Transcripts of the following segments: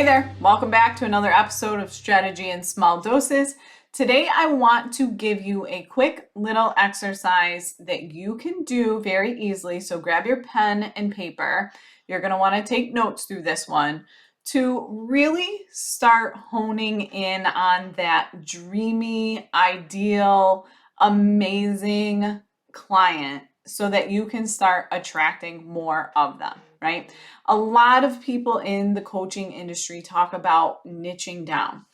Hey there, welcome back to another episode of Strategy in Small Doses. Today I want to give you a quick little exercise that you can do very easily. So grab your pen and paper. You're going to want to take notes through this one to really start honing in on that dreamy, ideal, amazing client so that you can start attracting more of them, right? A lot of people in the coaching industry talk about niching down.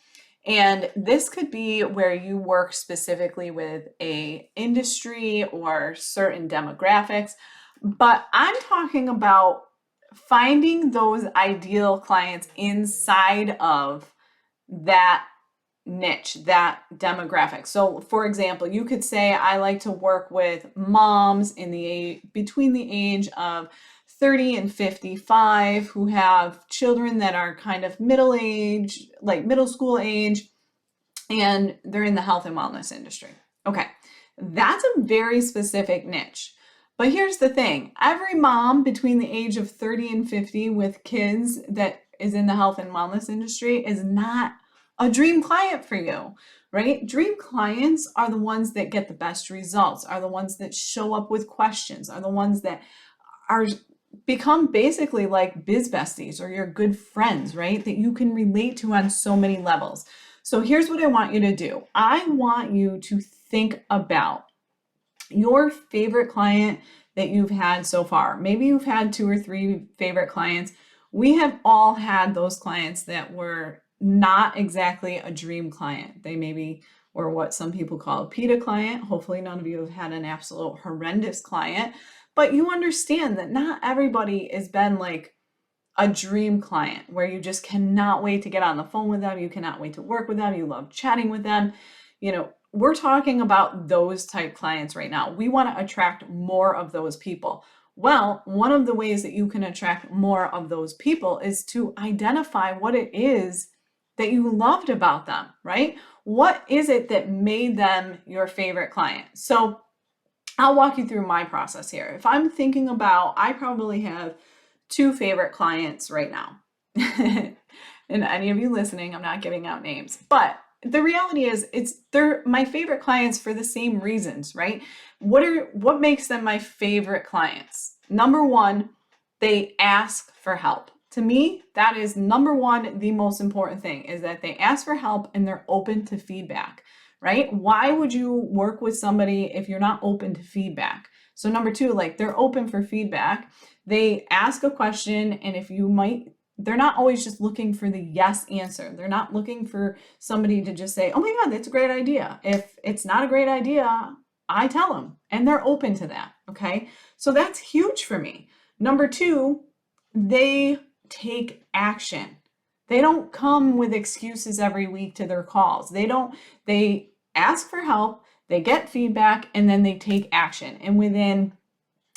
And this could be where you work specifically with a industry or certain demographics, but I'm talking about finding those ideal clients inside of that niche, that demographic. So for example, you could say I like to work with moms in the between the age of 30 and 55 who have children that are kind of middle age, like middle school age, and they're in the health and wellness industry. Okay, that's a very specific niche. But here's the thing, every mom between the age of 30 and 50 with kids that is in the health and wellness industry is not a dream client for you, right? Dream clients are the ones that get the best results, are the ones that show up with questions, are the ones that are become basically like biz besties or your good friends, right? That you can relate to on so many levels. So here's what I want you to do. I want you to think about your favorite client that you've had so far. Maybe you've had 2 or 3 favorite clients. We have all had those clients that were not exactly a dream client. They maybe were what some people call a PETA client. Hopefully none of you have had an absolute horrendous client, but you understand that not everybody has been like a dream client where you just cannot wait to get on the phone with them. You cannot wait to work with them. You love chatting with them. You know, we're talking about those type clients right now. We want to attract more of those people. Well, one of the ways that you can attract more of those people is to identify what it is that you loved about them, right? What is it that made them your favorite client? So I'll walk you through my process here. If I'm thinking about, I probably have 2 favorite clients right now. And any of you listening, I'm not giving out names, but the reality is they're my favorite clients for the same reasons, right? What makes them my favorite clients? Number one, they ask for help. To me, that is number one, the most important thing is that they ask for help and they're open to feedback, right? Why would you work with somebody if you're not open to feedback? So number 2, like they're open for feedback. They ask a question, and they're not always just looking for the yes answer. They're not looking for somebody to just say, oh my God, that's a great idea. If it's not a great idea, I tell them, and they're open to that, okay? So that's huge for me. Number 2, they take action. They don't come with excuses every week to their calls. They ask for help, they get feedback, and then they take action. And within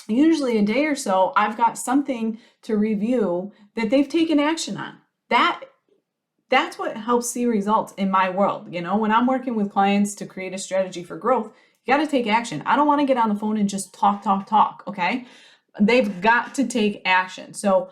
usually a day or so, I've got something to review that they've taken action on. That's what helps see results in my world. You know, when I'm working with clients to create a strategy for growth, you got to take action. I don't want to get on the phone and just talk, okay? They've got to take action. So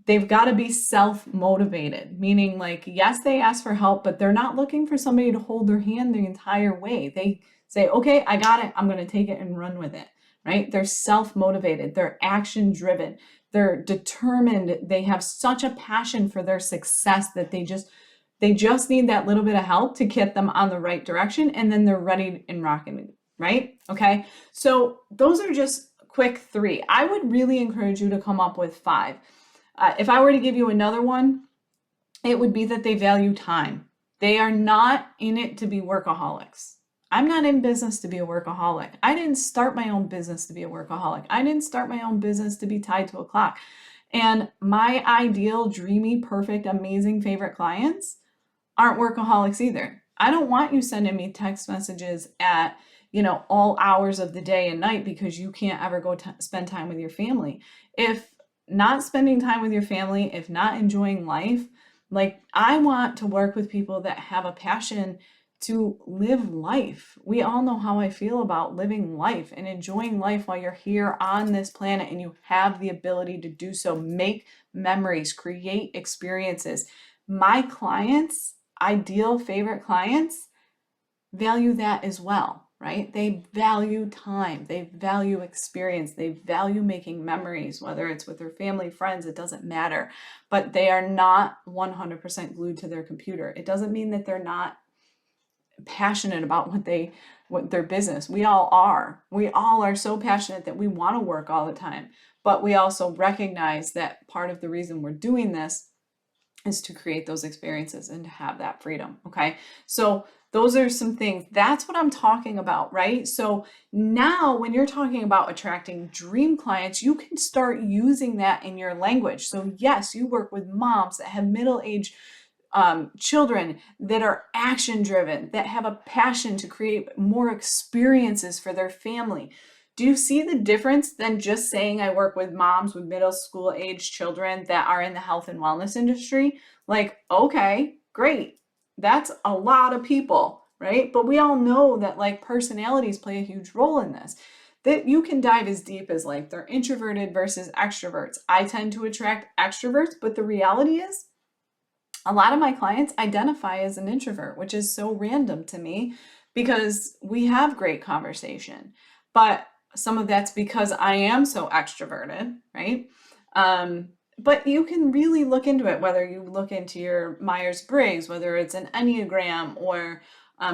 they've got to be self-motivated, meaning like, yes, they ask for help, but they're not looking for somebody to hold their hand the entire way. They say, okay, I got it. I'm going to take it and run with it, right? They're self-motivated. They're action-driven. They're determined. They have such a passion for their success that they just need that little bit of help to get them on the right direction. And then they're ready and rocking, right? Okay. So those are just quick 3. I would really encourage you to come up with 5. If I were to give you another one, it would be that they value time. They are not in it to be workaholics. I'm not in business to be a workaholic. I didn't start my own business to be a workaholic. I didn't start my own business to be tied to a clock. And my ideal, dreamy, perfect, amazing favorite clients aren't workaholics either. I don't want you sending me text messages at, all hours of the day and night because you can't ever go spend time with your family. If not spending time with your family, if not enjoying life, like I want to work with people that have a passion to live life. We all know how I feel about living life and enjoying life while you're here on this planet and you have the ability to do so. Make memories, create experiences, my clients, ideal favorite clients, value that as well, right? They value time, they value experience, they value making memories, whether it's with their family, friends, it doesn't matter. But they are not 100% glued to their computer. It doesn't mean that they're not passionate about what their business. We all are. We all are so passionate that we want to work all the time. But we also recognize that part of the reason we're doing this is to create those experiences and to have that freedom. Okay. So those are some things. That's what I'm talking about, right? So now when you're talking about attracting dream clients, you can start using that in your language. So yes, you work with moms that have middle-aged children that are action driven, that have a passion to create more experiences for their family. Do you see the difference than just saying I work with moms with middle school age children that are in the health and wellness industry? Like, okay, great. That's a lot of people, right? But we all know that like personalities play a huge role in this. That you can dive as deep as like they're introverted versus extroverts. I tend to attract extroverts, but the reality is a lot of my clients identify as an introvert, which is so random to me because we have great conversation. But some of that's because I am so extroverted, right? But you can really look into it, whether you look into your Myers-Briggs, whether it's an Enneagram or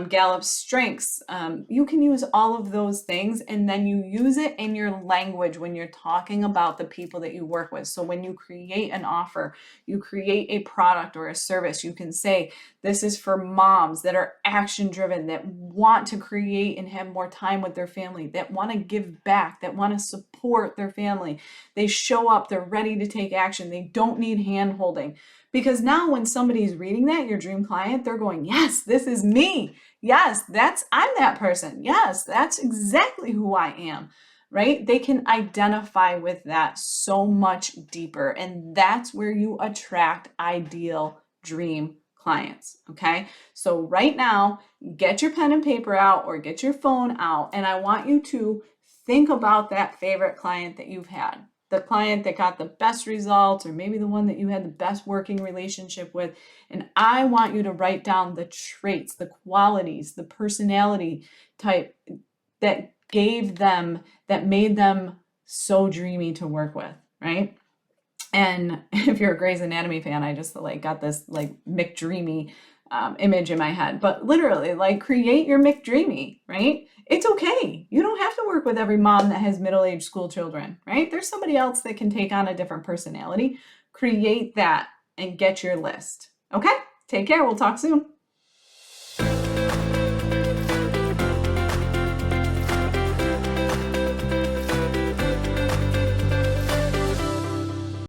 Gallup's strengths. You can use all of those things and then you use it in your language when you're talking about the people that you work with. So when you create an offer, you create a product or a service, you can say, this is for moms that are action driven, that want to create and have more time with their family, that want to give back, that want to support their family. They show up, they're ready to take action. They don't need hand holding. Because now when somebody's reading that, your dream client, they're going, yes, this is me. Yes, I'm that person. Yes, that's exactly who I am, right? They can identify with that so much deeper. And that's where you attract ideal dream clients, okay? So right now, get your pen and paper out or get your phone out, and I want you to think about that favorite client that you've had. The client that got the best results, or maybe the one that you had the best working relationship with. And I want you to write down the traits, the qualities, the personality type that made them so dreamy to work with, right? And if you're a Grey's Anatomy fan, I just like got this like McDreamy image in my head. But literally, like create your McDreamy, right? It's okay. You don't have to work with every mom that has middle-aged school children, right? There's somebody else that can take on a different personality. Create that and get your list. Okay? Take care. We'll talk soon.